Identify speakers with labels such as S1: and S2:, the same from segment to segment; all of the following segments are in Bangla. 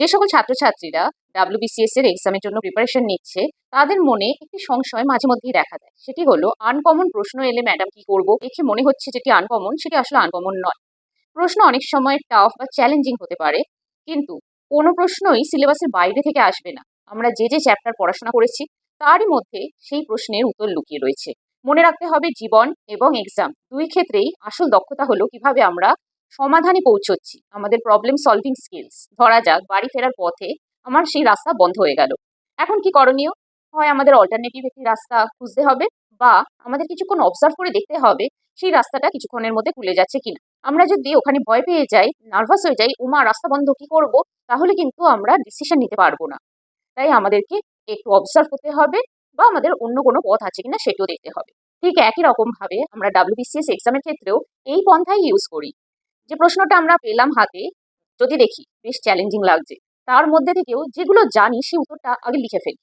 S1: যে সকল ছাত্রছাত্রীরা ডাব্লিউবিসিএস এর এক্সামের জন্য প্রিপারেশন নিচ্ছে তাদের মনে একটি সংশয় মাঝে মধ্যেই দেখা দেয়। সেটি হলো আনকমন প্রশ্ন এলে ম্যাডাম কি করব? দেখে মনে হচ্ছে যেটি আনকমন সেটি আসলে আনকমন নয়। প্রশ্ন অনেক সময় টাফ বা চ্যালেঞ্জিং হতে পারে, কিন্তু কোনো প্রশ্নই সিলেবাসের বাইরে থেকে আসবে না। আমরা যে যে চ্যাপ্টার পড়াশোনা করেছি তারই মধ্যে সেই প্রশ্নের উত্তর লুকিয়ে রয়েছে। মনে রাখতে হবে জীবন এবং এক্সাম দুই ক্ষেত্রেই আসল দক্ষতা হলো কিভাবে আমরা সমাধানে পৌঁছচ্ছি, আমাদের প্রবলেম সলভিং স্কিলস। ধরা যাক বাড়ি ফেরার পথে আমার সেই রাস্তা বন্ধ হয়ে গেল। এখন কি করণীয়? হয় আমাদের অল্টারনেটিভ একটি রাস্তা খুঁজতে হবে, বা আমাদের কিছুক্ষণ অবজার্ভ করে দেখতে হবে সেই রাস্তাটা কিছুক্ষণের মধ্যে খুলে যাচ্ছে কিনা। আমরা যদি ওখানে ভয় পেয়ে যাই, নার্ভাস হয়ে যাই, উমা রাস্তা বন্ধ কি করব, তাহলে কিন্তু আমরা ডিসিশন নিতে পারবো না। তাই আমাদেরকে একটু অবজার্ভ করতে হবে, বা আমাদের অন্য কোনো পথ আছে কিনা সেটিও দেখতে হবে। ঠিক একই রকম ভাবে আমরা ডাব্লিউবিসিএস এক্সামের ক্ষেত্রেও এই পন্থাই ইউজ করি। যে প্রশ্নটা আমরা পেলাম হাতে, যদি দেখি বেশ চ্যালেঞ্জিং লাগছে, তার মধ্যে থেকেও যেগুলো জানি সেই উত্তরটা আগে লিখে ফেলি।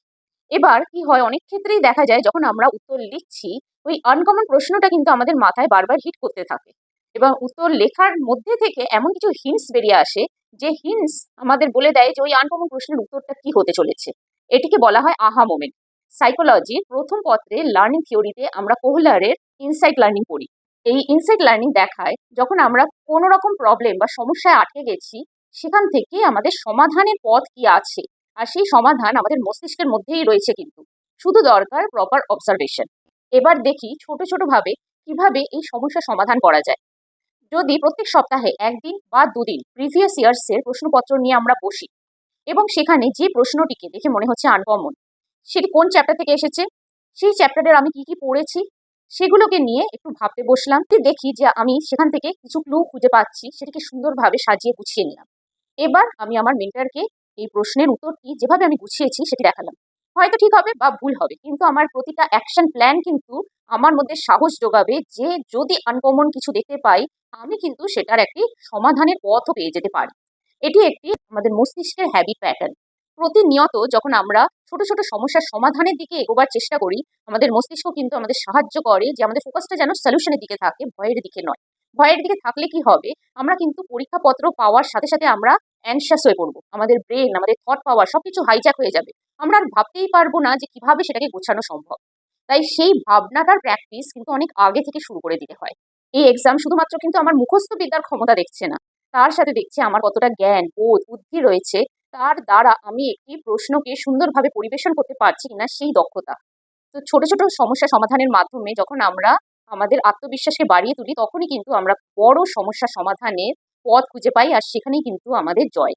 S1: এবার কি হয়, অনেক ক্ষেত্রেই দেখা যায় যখন আমরা উত্তর লিখছি ওই আনকমন প্রশ্নটা কিন্তু আমাদের মাথায় বারবার হিট করতে থাকে, এবং উত্তর লেখার মধ্যে থেকে এমন কিছু হিন্টস বেরিয়ে আসে যে হিন্টস আমাদের বলে দেয় যে ওই আনকমন প্রশ্নের উত্তরটা কি হতে চলেছে। এটিকে বলা হয় আহা মোমেন্ট। সাইকোলজির প্রথম পত্রে লার্নিং থিওরিতে আমরা কোহলারের ইনসাইট লার্নিং পড়ি। এই ইনসাইট লার্নিং দেখায় যখন আমরা কোনো রকম প্রবলেম বা সমস্যায় আটকে গেছি, সেখান থেকে আমাদের সমাধানের পথ কি আছে, আর সেই সমাধান আমাদের মস্তিষ্কের মধ্যেই রয়েছে, কিন্তু শুধু দরকার প্রপার অবজারভেশন। এবার দেখি ছোট ছোট ভাবে কিভাবে এই সমস্যা সমাধান করা যায়। যদি প্রত্যেক সপ্তাহে একদিন বা দুদিন প্রিভিয়াস ইয়ার্স এর প্রশ্নপত্র নিয়ে আমরা বসি, এবং সেখানে যে প্রশ্নটিকে দেখে মনে হচ্ছে আনকমন, সেটি কোন চ্যাপ্টার থেকে এসেছে, সেই চ্যাপ্টারের আমি কি কি পড়েছি, সেগুলোকে নিয়ে একটু ভাবতে বসলাম। দেখি যে আমি সেখান থেকে কিছু ক্লু খুঁজে পাচ্ছি, সেটিকে সুন্দরভাবে সাজিয়ে গুছিয়ে নিলাম। এবার আমি আমার মেন্টরকে এই প্রশ্নের উত্তরটি যেভাবে আমি গুছিয়েছি সেটি দেখালাম। হয়তো ঠিক হবে বা ভুল হবে, কিন্তু আমার প্রতিটা অ্যাকশন প্ল্যান কিন্তু আমার মধ্যে সাহস যোগাবে যে যদি আনকমন কিছু দেখতে পাই, আমি কিন্তু সেটার একটি সমাধানের পথও পেয়ে যেতে পারি। এটি একটি আমাদের মস্তিষ্কের হ্যাবিট প্যাটার্ন। প্রতিনিয়ত যখন আমরা ছোট ছোট সমস্যার সমাধানের দিকে এগোবার চেষ্টা করি, আমাদের মস্তিষ্ক কিন্তু আমাদের সাহায্য করে যে আমাদের ফোকাসটা যেন সলিউশনের দিকে থাকে, ভয়ের দিকে নয়। ভয়ের দিকে থাকলে কি হবে, আমরা কিন্তু পরীক্ষাপত্র পাওয়ার সাথে সাথে আমরা অ্যানশাস হয়ে পড়বো, আমাদের ব্রেন, আমাদের থট পাওয়ার সবকিছু হাইজ্যাক হয়ে যাবে। আমরা আর ভাবতেই পারবো না যে কিভাবে সেটাকে গোছানো সম্ভব। তাই সেই ভাবনাটার প্র্যাকটিস কিন্তু অনেক আগে থেকে শুরু করে দিতে হয়। এই এক্সাম শুধুমাত্র কিন্তু আমার মুখস্থ বিদ্যার ক্ষমতা দেখছে না, তার সাথে দেখছে আমার কতটা জ্ঞান, বোধ, বুদ্ধি রয়েছে, তার দ্বারা আমি একটি প্রশ্নকে সুন্দরভাবে পরিবেশন করতে পারছি কিনা সেই দক্ষতা। তো ছোট ছোট সমস্যা সমাধানের মাধ্যমে যখন আমরা আমাদের আত্মবিশ্বাসকে বাড়িয়ে তুলি, তখনই কিন্তু আমরা বড় সমস্যা সমাধানের পথ খুঁজে পাই, আর সেখানেই কিন্তু আমাদের জয়।